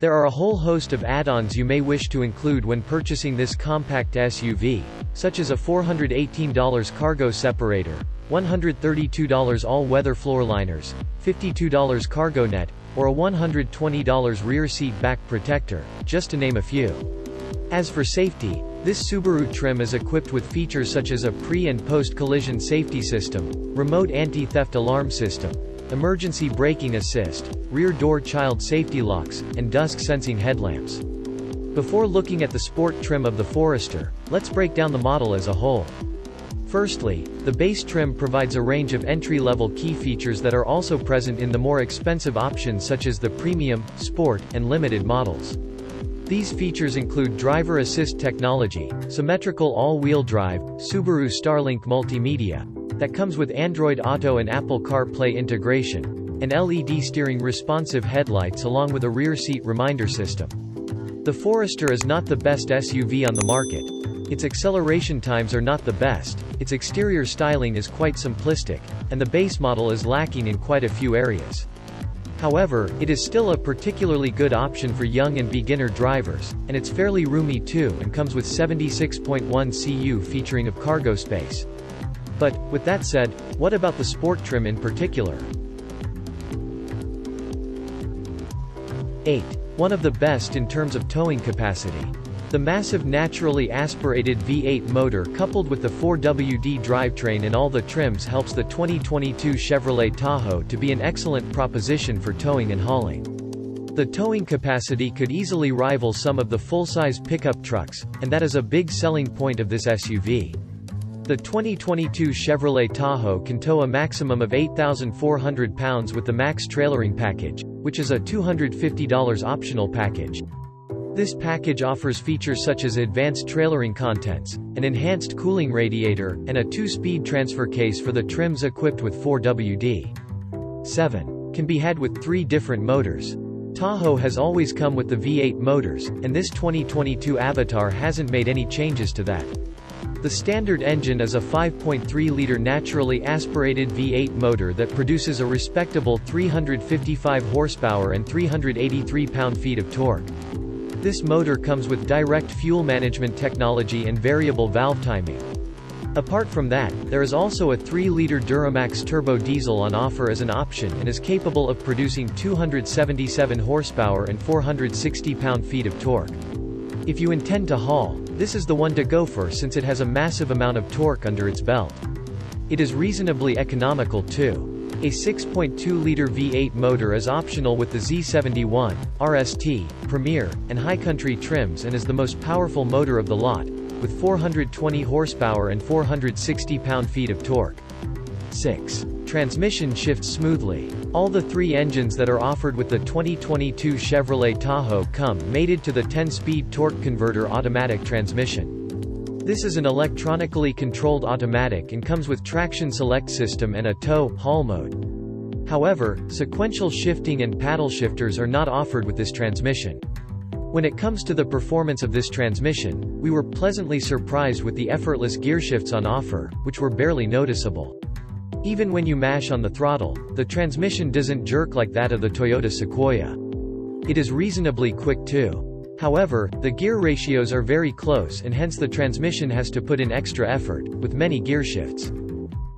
There are a whole host of add-ons you may wish to include when purchasing this compact SUV, such as a $418 cargo separator, $132 all-weather floor liners, $52 cargo net, or a $120 rear seat back protector, just to name a few. As for safety, this Subaru trim is equipped with features such as a pre- and post-collision safety system, remote anti-theft alarm system, emergency braking assist, rear door child safety locks, and dusk-sensing headlamps. Before looking at the sport trim of the Forester, let's break down the model as a whole. Firstly, the base trim provides a range of entry-level key features that are also present in the more expensive options such as the premium, sport, and limited models. These features include driver assist technology, symmetrical all-wheel drive, Subaru Starlink multimedia, that comes with Android Auto and Apple CarPlay integration, and LED steering responsive headlights along with a rear seat reminder system. The Forester is not the best SUV on the market. Its acceleration times are not the best, its exterior styling is quite simplistic, and the base model is lacking in quite a few areas. However, it is still a particularly good option for young and beginner drivers, and it's fairly roomy too and comes with 76.1 cu featuring of cargo space. But, with that said, what about the sport trim in particular? 8. One of the best in terms of towing capacity. The massive naturally aspirated V8 motor coupled with the 4WD drivetrain in all the trims helps the 2022 Chevrolet Tahoe to be an excellent proposition for towing and hauling. The towing capacity could easily rival some of the full-size pickup trucks, and that is a big selling point of this SUV. The 2022 Chevrolet Tahoe can tow a maximum of 8,400 pounds with the Max Trailering Package, which is a $250 optional package. This package offers features such as advanced trailering contents, an enhanced cooling radiator, and a 2-speed transfer case for the trims equipped with 4WD. 7. Can be had with 3 different motors. Tahoe has always come with the V8 motors, and this 2022 Avatar hasn't made any changes to that. The standard engine is a 5.3-liter naturally aspirated V8 motor that produces a respectable 355 horsepower and 383 pound-feet of torque. This motor comes with direct fuel management technology and variable valve timing. Apart from that, there is also a 3-liter Duramax turbo diesel on offer as an option and is capable of producing 277 horsepower and 460 pound-feet of torque. If you intend to haul, this is the one to go for since it has a massive amount of torque under its belt. It is reasonably economical too. A 6.2-liter V8 motor is optional with the Z71, RST, Premier, and High Country trims and is the most powerful motor of the lot, with 420 horsepower and 460 pound-feet of torque. 6. Transmission shifts smoothly. All the 3 engines that are offered with the 2022 Chevrolet Tahoe come mated to the 10-speed torque converter automatic transmission. This is an electronically controlled automatic and comes with traction select system and a tow/haul mode. However, sequential shifting and paddle shifters are not offered with this transmission. When it comes to the performance of this transmission, we were pleasantly surprised with the effortless gearshifts on offer, which were barely noticeable. Even when you mash on the throttle, the transmission doesn't jerk like that of the Toyota Sequoia. It is reasonably quick too. However, the gear ratios are very close and hence the transmission has to put in extra effort, with many gear shifts.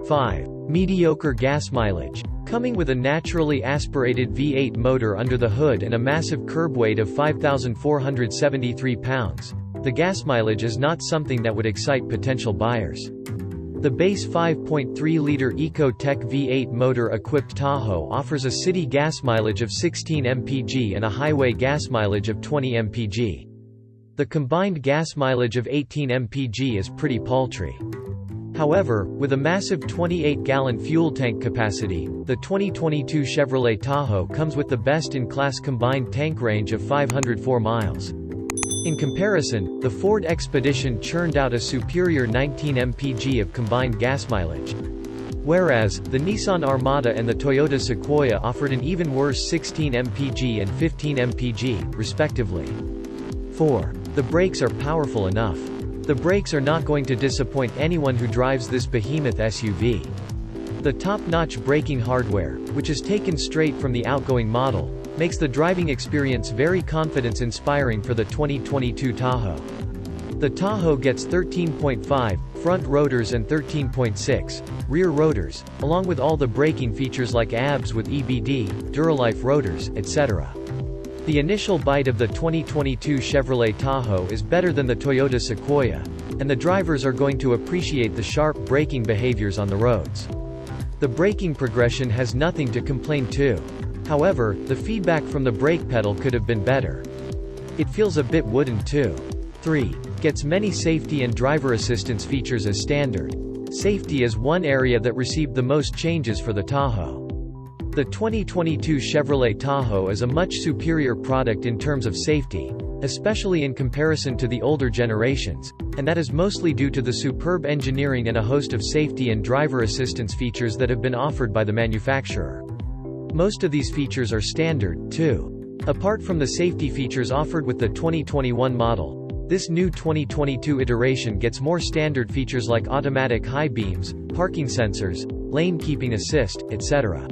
5. Mediocre gas mileage. Coming with a naturally aspirated V8 motor under the hood and a massive curb weight of 5,473 pounds, the gas mileage is not something that would excite potential buyers. The base 5.3-liter Ecotec V8 motor-equipped Tahoe offers a city gas mileage of 16 mpg and a highway gas mileage of 20 mpg. The combined gas mileage of 18 mpg is pretty paltry. However, with a massive 28-gallon fuel tank capacity, the 2022 Chevrolet Tahoe comes with the best-in-class combined tank range of 504 miles. In comparison, the Ford Expedition churned out a superior 19 mpg of combined gas mileage. Whereas, the Nissan Armada and the Toyota Sequoia offered an even worse 16 mpg and 15 mpg, respectively. 4. The brakes are powerful enough. The brakes are not going to disappoint anyone who drives this behemoth SUV. The top-notch braking hardware, which is taken straight from the outgoing model, makes the driving experience very confidence-inspiring for the 2022 Tahoe. The Tahoe gets 13.5 front rotors and 13.6 rear rotors, along with all the braking features like ABS with EBD, Duralife rotors, etc. The initial bite of the 2022 Chevrolet Tahoe is better than the Toyota Sequoia, and the drivers are going to appreciate the sharp braking behaviors on the roads. The braking progression has nothing to complain to. However, the feedback from the brake pedal could have been better. It feels a bit wooden too. 3. Gets many safety and driver assistance features as standard. Safety is one area that received the most changes for the Tahoe. The 2022 Chevrolet Tahoe is a much superior product in terms of safety, especially in comparison to the older generations, and that is mostly due to the superb engineering and a host of safety and driver assistance features that have been offered by the manufacturer. Most of these features are standard, too. Apart from the safety features offered with the 2021 model, this new 2022 iteration gets more standard features like automatic high beams, parking sensors, lane keeping assist, etc.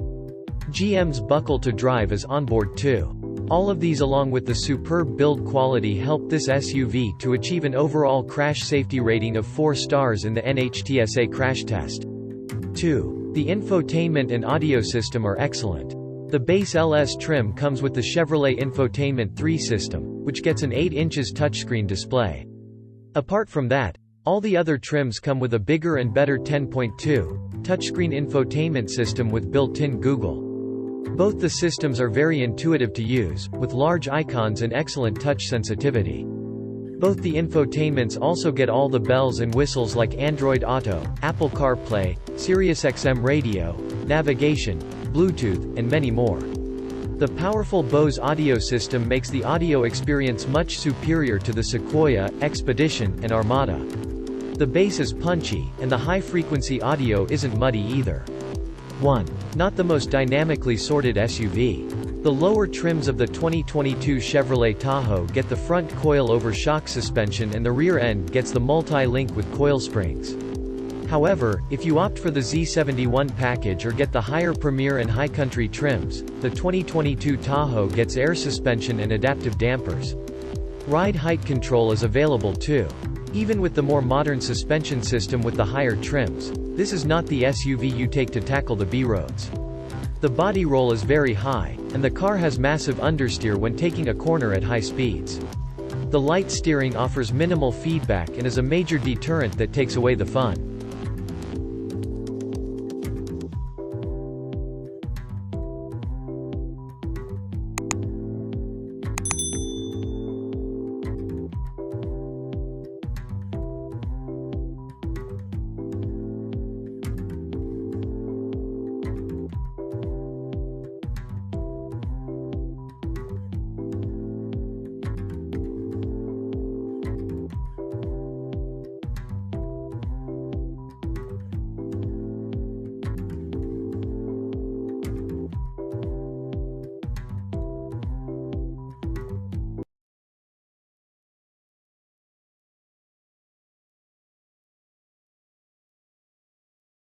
GM's buckle to drive is onboard too. All of these along with the superb build quality help this SUV to achieve an overall crash safety rating of 4 stars in the NHTSA crash test. 2. The infotainment and audio system are excellent. The base LS trim comes with the Chevrolet Infotainment 3 system, which gets an 8 inches touchscreen display. Apart from that, all the other trims come with a bigger and better 10.2 touchscreen infotainment system with built-in Google. Both the systems are very intuitive to use, with large icons and excellent touch sensitivity. Both the infotainments also get all the bells and whistles like Android Auto, Apple CarPlay, SiriusXM radio, navigation, Bluetooth, and many more. The powerful Bose audio system makes the audio experience much superior to the Sequoia, Expedition, and Armada. The bass is punchy, and the high-frequency audio isn't muddy either. 1. Not the most dynamically sorted SUV. The lower trims of the 2022 Chevrolet Tahoe get the front coil-over shock suspension and the rear end gets the multi-link with coil springs. However, if you opt for the Z71 package or get the higher Premier and High Country trims, the 2022 Tahoe gets air suspension and adaptive dampers. Ride height control is available too. Even with the more modern suspension system with the higher trims, this is not the SUV you take to tackle the B-roads. The body roll is very high, and the car has massive understeer when taking a corner at high speeds. The light steering offers minimal feedback and is a major deterrent that takes away the fun.